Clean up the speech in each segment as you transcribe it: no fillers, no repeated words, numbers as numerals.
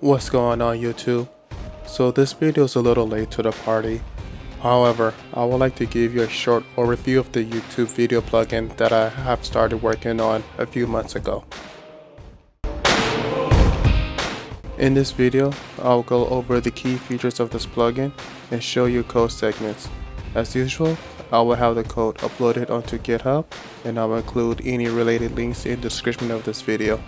What's going on YouTube? So this video is a little late to the party. However, I would like to give you a short overview of the YouTube video plugin that I have started working on a few months ago. In this video, I'll go over the key features of this plugin and show you code segments. As usual, I will have the code uploaded onto GitHub and I will include any related links in the description of this video.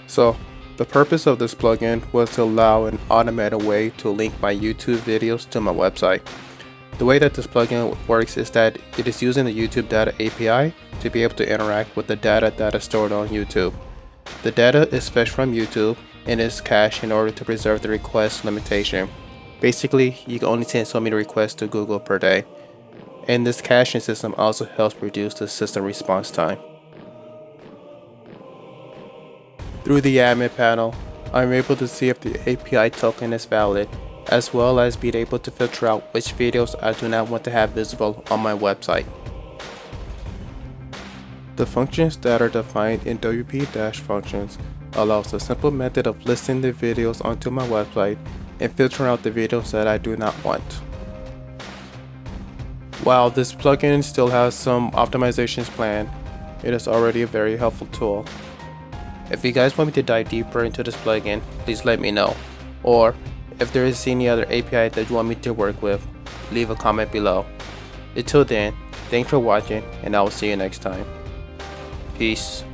So, the purpose of this plugin was to allow an automated way to link my YouTube videos to my website. The way that this plugin works is that it is using the YouTube Data API to be able to interact with the data that is stored on YouTube. The data is fetched from YouTube and is cached in order to preserve the request limitation. Basically, you can only send so many requests to Google per day. And this caching system also helps reduce the system response time. Through the admin panel, I'm able to see if the API token is valid, as well as being able to filter out which videos I do not want to have visible on my website. The functions that are defined in wp-functions allows a simple method of listing the videos onto my website and filtering out the videos that I do not want. While this plugin still has some optimizations planned, it is already a very helpful tool. If you guys want me to dive deeper into this plugin, please let me know. Or if there is any other API that you want me to work with, leave a comment below. Until then, thanks for watching and I will see you next time. Peace.